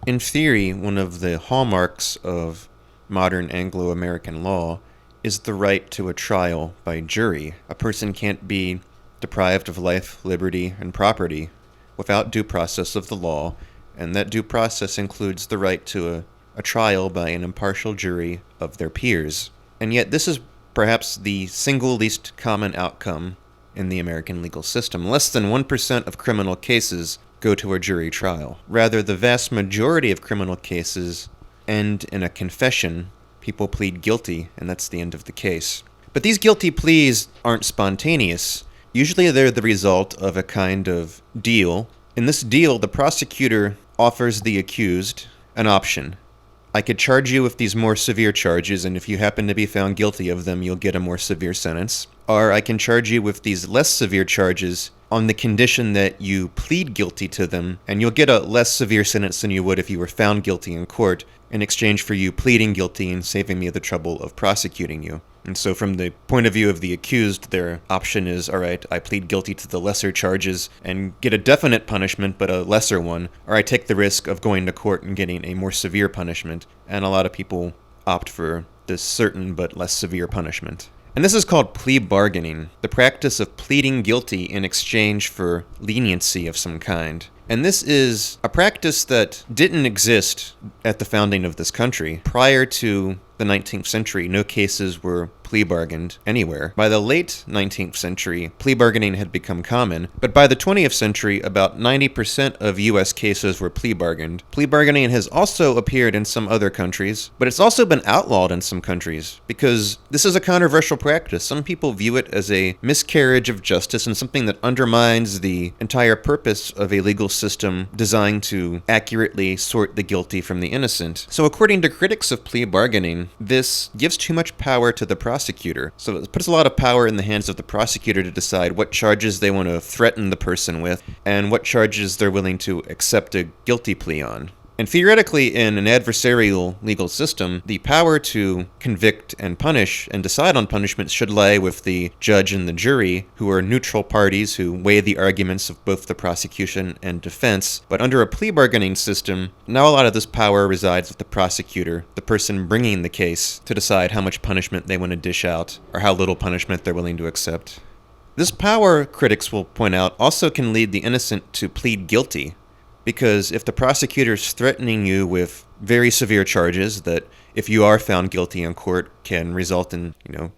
In theory, one of the hallmarks of modern Anglo-American law is the right to a trial by jury. A person can't be deprived of life, liberty, and property without due process of the law, and that due process includes the right to a trial by an impartial jury of their peers. And yet, this is perhaps the single least common outcome in the American legal system. Less than 1% of criminal cases go to a jury trial. Rather, the vast majority of criminal cases end in a confession. People plead guilty, and that's the end of the case. But these guilty pleas aren't spontaneous. Usually they're the result of a kind of deal. In this deal, the prosecutor offers the accused an option. I could charge you with these more severe charges, and if you happen to be found guilty of them, you'll get a more severe sentence. Or I can charge you with these less severe charges on the condition that you plead guilty to them, and you'll get a less severe sentence than you would if you were found guilty in court, in exchange for you pleading guilty and saving me the trouble of prosecuting you. And so from the point of view of the accused, their option is, all right, I plead guilty to the lesser charges and get a definite punishment, but a lesser one, or I take the risk of going to court and getting a more severe punishment. And a lot of people opt for this certain but less severe punishment. And this is called plea bargaining, the practice of pleading guilty in exchange for leniency of some kind. And this is a practice that didn't exist at the founding of this country. Prior to the 19th century, no cases were plea bargained anywhere. By the late 19th century, plea bargaining had become common, but by the 20th century, about 90% of US cases were plea bargained. Plea bargaining has also appeared in some other countries, but it's also been outlawed in some countries because this is a controversial practice. Some people view it as a miscarriage of justice and something that undermines the entire purpose of a legal system designed to accurately sort the guilty from the innocent. So according to critics of plea bargaining, this gives too much power to the prosecutor. So it puts a lot of power in the hands of the prosecutor to decide what charges they want to threaten the person with and what charges they're willing to accept a guilty plea on. And theoretically, in an adversarial legal system, the power to convict and punish and decide on punishments should lie with the judge and the jury, who are neutral parties who weigh the arguments of both the prosecution and defense. But under a plea bargaining system, now a lot of this power resides with the prosecutor, the person bringing the case, to decide how much punishment they want to dish out or how little punishment they're willing to accept. This power, critics will point out, also can lead the innocent to plead guilty. Because if the prosecutor's threatening you with very severe charges that, if you are found guilty in court, can result in,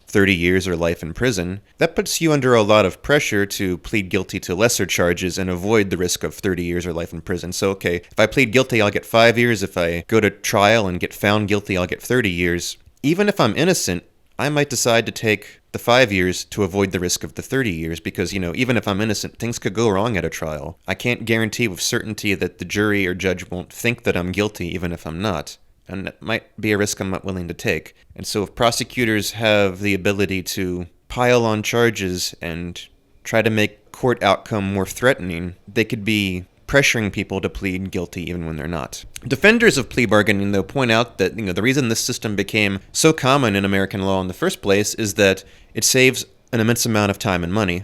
30 years or life in prison, that puts you under a lot of pressure to plead guilty to lesser charges and avoid the risk of 30 years or life in prison. So, okay, if I plead guilty, I'll get 5 years. If I go to trial and get found guilty, I'll get 30 years. Even if I'm innocent, I might decide to take the 5 years to avoid the risk of the 30 years because, even if I'm innocent, things could go wrong at a trial. I can't guarantee with certainty that the jury or judge won't think that I'm guilty even if I'm not. And that might be a risk I'm not willing to take. And so if prosecutors have the ability to pile on charges and try to make court outcome more threatening, they could be pressuring people to plead guilty even when they're not. Defenders of plea bargaining, though, point out that the reason this system became so common in American law in the first place is that it saves an immense amount of time and money.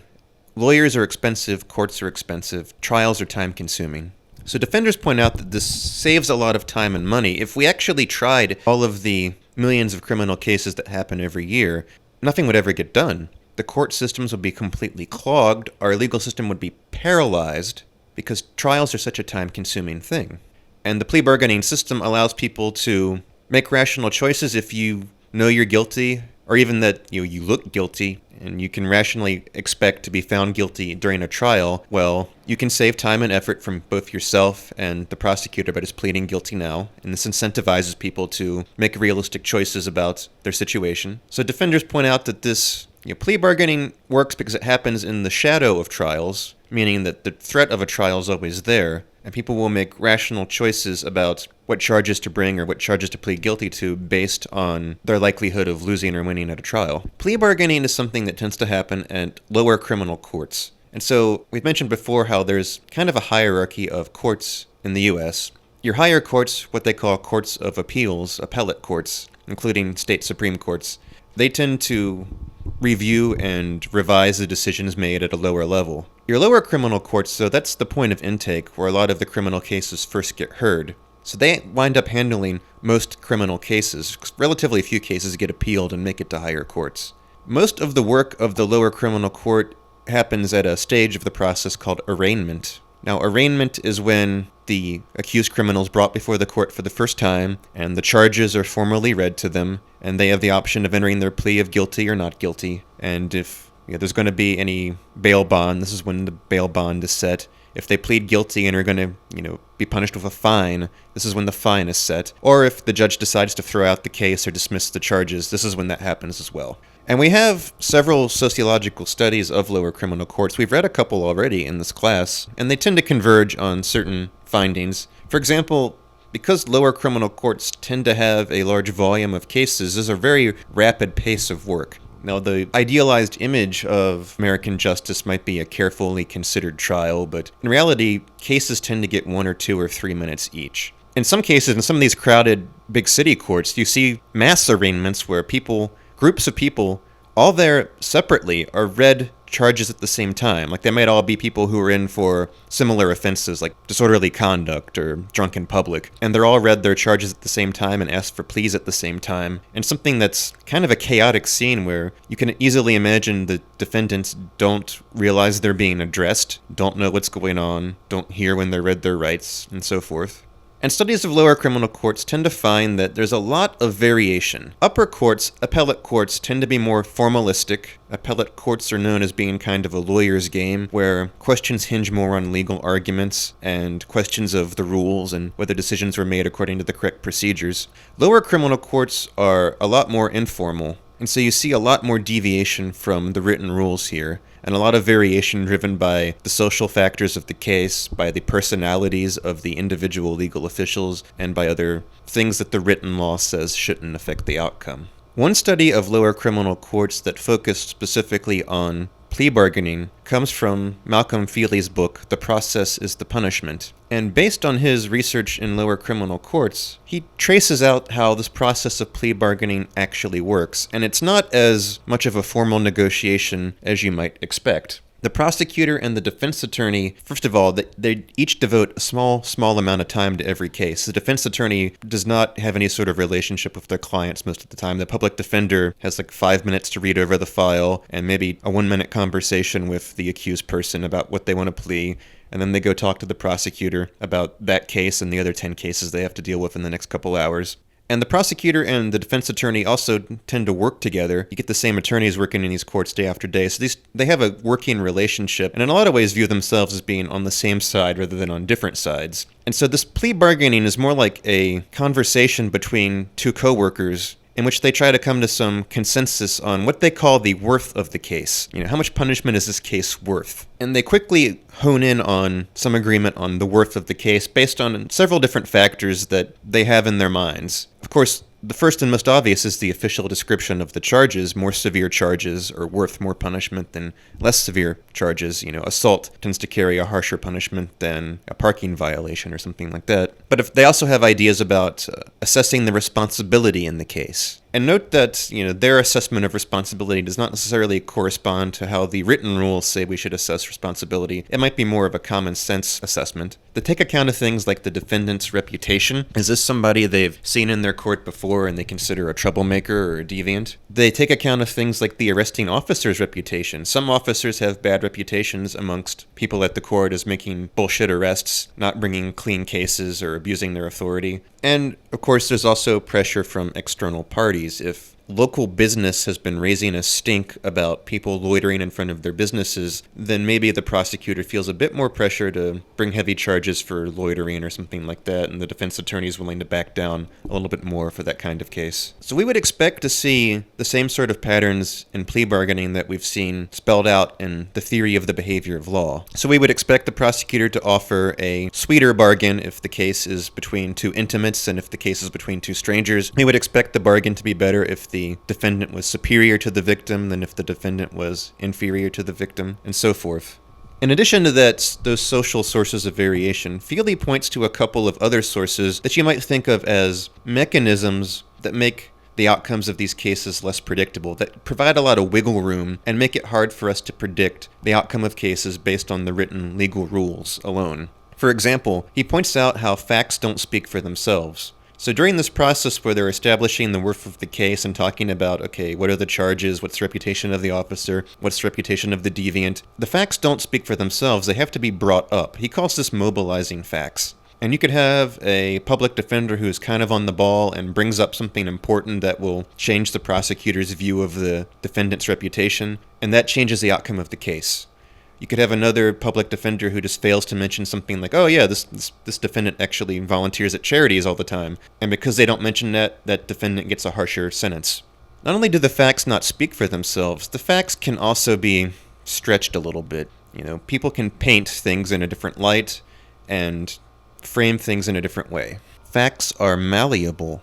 Lawyers are expensive, courts are expensive, trials are time-consuming. So defenders point out that this saves a lot of time and money. If we actually tried all of the millions of criminal cases that happen every year, nothing would ever get done. The court systems would be completely clogged, our legal system would be paralyzed, because trials are such a time-consuming thing. And the plea bargaining system allows people to make rational choices if you know you're guilty, or even that you look guilty, and you can rationally expect to be found guilty during a trial. Well, you can save time and effort from both yourself and the prosecutor by just pleading guilty now, and this incentivizes people to make realistic choices about their situation. So defenders point out that this plea bargaining works because it happens in the shadow of trials, meaning that the threat of a trial is always there, and people will make rational choices about what charges to bring or what charges to plead guilty to based on their likelihood of losing or winning at a trial. Plea bargaining is something that tends to happen at lower criminal courts. And so we've mentioned before how there's kind of a hierarchy of courts in the U.S. Your higher courts, what they call courts of appeals, appellate courts, including state supreme courts, they tend to review and revise the decisions made at a lower level. Your lower criminal courts, though, that's the point of intake where a lot of the criminal cases first get heard. So they wind up handling most criminal cases. Relatively few cases get appealed and make it to higher courts. Most of the work of the lower criminal court happens at a stage of the process called arraignment. Now, arraignment is when the accused criminal is brought before the court for the first time, and the charges are formally read to them, and they have the option of entering their plea of guilty or not guilty. And if there's going to be any bail bond, this is when the bail bond is set. If they plead guilty and are going to, be punished with a fine, this is when the fine is set. Or if the judge decides to throw out the case or dismiss the charges, this is when that happens as well. And we have several sociological studies of lower criminal courts. We've read a couple already in this class, and they tend to converge on certain findings. For example, because lower criminal courts tend to have a large volume of cases, there's a very rapid pace of work. Now, the idealized image of American justice might be a carefully considered trial, but in reality, cases tend to get 1 or 2 or 3 minutes each. In some cases, in some of these crowded big city courts, you see mass arraignments where groups of people, all there separately, are read charges at the same time. Like, they might all be people who are in for similar offenses, like disorderly conduct or drunk in public, and they're all read their charges at the same time and asked for pleas at the same time. And something that's kind of a chaotic scene where you can easily imagine the defendants don't realize they're being addressed, don't know what's going on, don't hear when they're read their rights, and so forth. And studies of lower criminal courts tend to find that there's a lot of variation. Upper courts, appellate courts, tend to be more formalistic. Appellate courts are known as being kind of a lawyer's game, where questions hinge more on legal arguments and questions of the rules and whether decisions were made according to the correct procedures. Lower criminal courts are a lot more informal, and so you see a lot more deviation from the written rules here, and a lot of variation driven by the social factors of the case, by the personalities of the individual legal officials, and by other things that the written law says shouldn't affect the outcome. One study of lower criminal courts that focused specifically on plea bargaining comes from Malcolm Feely's book, The Process is the Punishment. And based on his research in lower criminal courts, he traces out how this process of plea bargaining actually works. And it's not as much of a formal negotiation as you might expect. The prosecutor and the defense attorney, first of all, they each devote a small amount of time to every case. The defense attorney does not have any sort of relationship with their clients most of the time. The public defender has 5 minutes to read over the file and maybe a 1-minute conversation with the accused person about what they want to plea. And then they go talk to the prosecutor about that case and the other 10 cases they have to deal with in the next couple hours. And the prosecutor and the defense attorney also tend to work together. You get the same attorneys working in these courts day after day. So they have a working relationship, and in a lot of ways view themselves as being on the same side rather than on different sides. And so this plea bargaining is more like a conversation between two coworkers in which they try to come to some consensus on what they call the worth of the case. How much punishment is this case worth? And they quickly hone in on some agreement on the worth of the case based on several different factors that they have in their minds. Of course, the first and most obvious is the official description of the charges. More severe charges are worth more punishment than less severe charges. Assault tends to carry a harsher punishment than a parking violation or something like that. But if they also have ideas about assessing the responsibility in the case. And note that, their assessment of responsibility does not necessarily correspond to how the written rules say we should assess responsibility. It might be more of a common sense assessment. They take account of things like the defendant's reputation. Is this somebody they've seen in their court before and they consider a troublemaker or a deviant? They take account of things like the arresting officer's reputation. Some officers have bad reputations amongst people at the court as making bullshit arrests, not bringing clean cases, or abusing their authority. And, of course, there's also pressure from external parties. If local business has been raising a stink about people loitering in front of their businesses, then maybe the prosecutor feels a bit more pressure to bring heavy charges for loitering or something like that, and the defense attorney is willing to back down a little bit more for that kind of case. So we would expect to see the same sort of patterns in plea bargaining that we've seen spelled out in the theory of the behavior of law. So we would expect the prosecutor to offer a sweeter bargain if the case is between two intimates and if the case is between two strangers. We would expect the bargain to be better if the defendant was superior to the victim than if the defendant was inferior to the victim, and so forth. In addition to that, those social sources of variation, Feely points to a couple of other sources that you might think of as mechanisms that make the outcomes of these cases less predictable, that provide a lot of wiggle room and make it hard for us to predict the outcome of cases based on the written legal rules alone. For example, he points out how facts don't speak for themselves. So during this process where they're establishing the worth of the case and talking about, okay, what are the charges, what's the reputation of the officer, what's the reputation of the deviant, the facts don't speak for themselves, they have to be brought up. He calls this mobilizing facts. And you could have a public defender who's kind of on the ball and brings up something important that will change the prosecutor's view of the defendant's reputation, and that changes the outcome of the case. You could have another public defender who just fails to mention something like, oh yeah, this defendant actually volunteers at charities all the time. And because they don't mention that, that defendant gets a harsher sentence. Not only do the facts not speak for themselves, the facts can also be stretched a little bit. You know, people can paint things in a different light and frame things in a different way. Facts are malleable.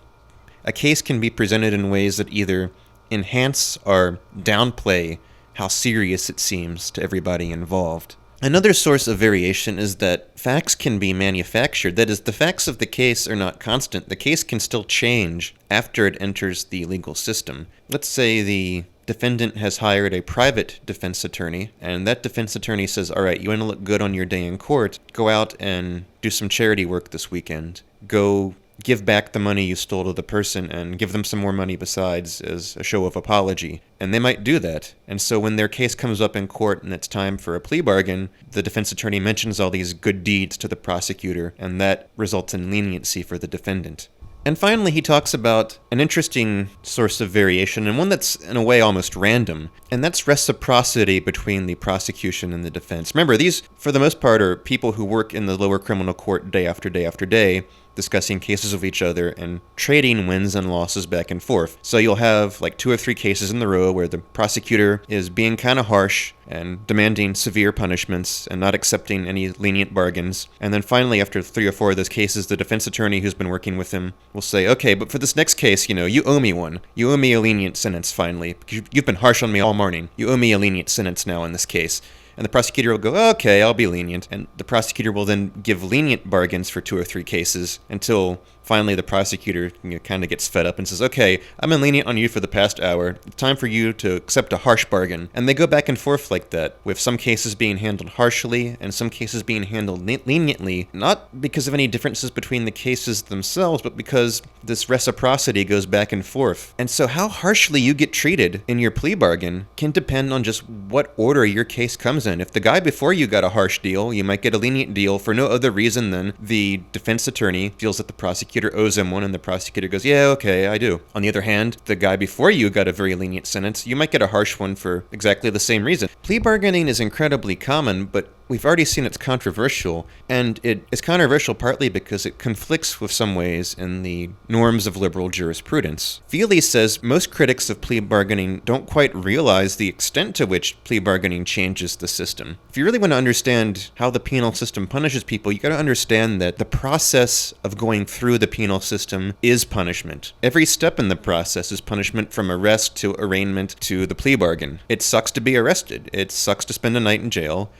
A case can be presented in ways that either enhance or downplay how serious it seems to everybody involved. Another source of variation is that facts can be manufactured. That is, the facts of the case are not constant. The case can still change after it enters the legal system. Let's say the defendant has hired a private defense attorney, and that defense attorney says, all right, you want to look good on your day in court, go out and do some charity work this weekend. Go give back the money you stole to the person and give them some more money besides as a show of apology. And they might do that. And so when their case comes up in court and it's time for a plea bargain, the defense attorney mentions all these good deeds to the prosecutor, and that results in leniency for the defendant. And finally, he talks about an interesting source of variation, and one that's in a way almost random, and that's reciprocity between the prosecution and the defense. Remember, these, for the most part, are people who work in the lower criminal court day after day after day, discussing cases with each other and trading wins and losses back and forth. So you'll have like 2 or 3 cases in the row where the prosecutor is being kind of harsh and demanding severe punishments and not accepting any lenient bargains. And then finally, after 3 or 4 of those cases, the defense attorney who's been working with him will say, okay, but for this next case, you owe me one. You owe me a lenient sentence finally, because you've been harsh on me all morning. You owe me a lenient sentence now in this case. And the prosecutor will go, okay, I'll be lenient. And the prosecutor will then give lenient bargains for 2 or 3 cases until finally the prosecutor kind of gets fed up and says, okay, I've been lenient on you for the past hour. It's time for you to accept a harsh bargain. And they go back and forth like that, with some cases being handled harshly and some cases being handled leniently, not because of any differences between the cases themselves, but because this reciprocity goes back and forth. And so how harshly you get treated in your plea bargain can depend on just what order your case comes in. If the guy before you got a harsh deal, you might get a lenient deal for no other reason than the defense attorney feels that the prosecutor owes him one, and the prosecutor goes, yeah, okay, I do. On the other hand, the guy before you got a very lenient sentence, you might get a harsh one for exactly the same reason. Plea bargaining is incredibly common, but we've already seen it's controversial, and it is controversial partly because it conflicts with some ways in the norms of liberal jurisprudence. Feely says most critics of plea bargaining don't quite realize the extent to which plea bargaining changes the system. If you really want to understand how the penal system punishes people, you got to understand that the process of going through the penal system is punishment. Every step in the process is punishment, from arrest to arraignment to the plea bargain. It sucks to be arrested. It sucks to spend a night in jail.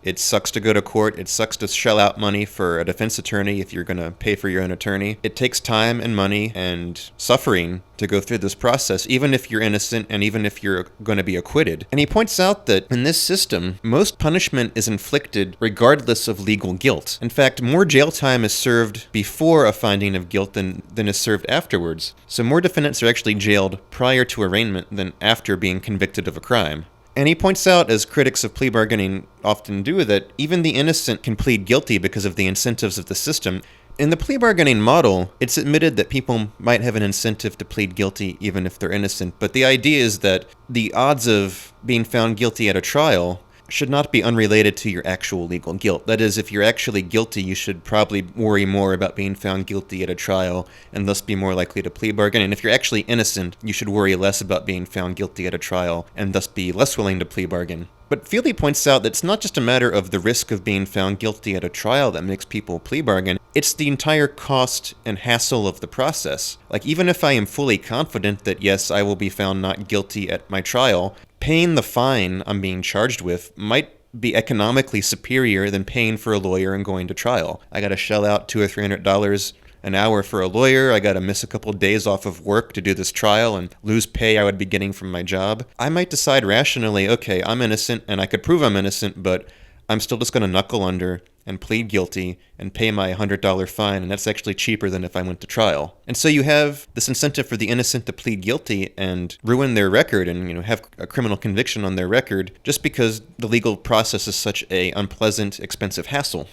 It sucks to go to court. It sucks to shell out money for a defense attorney if you're going to pay for your own attorney. It takes time and money and suffering to go through this process, even if you're innocent and even if you're going to be acquitted. And he points out that in this system, most punishment is inflicted regardless of legal guilt. In fact, more jail time is served before a finding of guilt than is served afterwards. So more defendants are actually jailed prior to arraignment than after being convicted of a crime. And he points out, as critics of plea bargaining often do, that even the innocent can plead guilty because of the incentives of the system. In the plea bargaining model, it's admitted that people might have an incentive to plead guilty even if they're innocent, but the idea is that the odds of being found guilty at a trial should not be unrelated to your actual legal guilt. That is, if you're actually guilty, you should probably worry more about being found guilty at a trial and thus be more likely to plea bargain. And if you're actually innocent, you should worry less about being found guilty at a trial and thus be less willing to plea bargain. But Feely points out that it's not just a matter of the risk of being found guilty at a trial that makes people plea bargain, it's the entire cost and hassle of the process. Like, even if I am fully confident that yes, I will be found not guilty at my trial, paying the fine I'm being charged with might be economically superior than paying for a lawyer and going to trial. I gotta shell out $200 or $300 an hour for a lawyer. I gotta miss a couple of days off of work to do this trial and lose pay I would be getting from my job. I might decide rationally, okay, I'm innocent and I could prove I'm innocent, but I'm still just gonna knuckle under and plead guilty and pay my $100 fine, and that's actually cheaper than if I went to trial. And so you have this incentive for the innocent to plead guilty and ruin their record and, have a criminal conviction on their record just because the legal process is such a unpleasant, expensive hassle.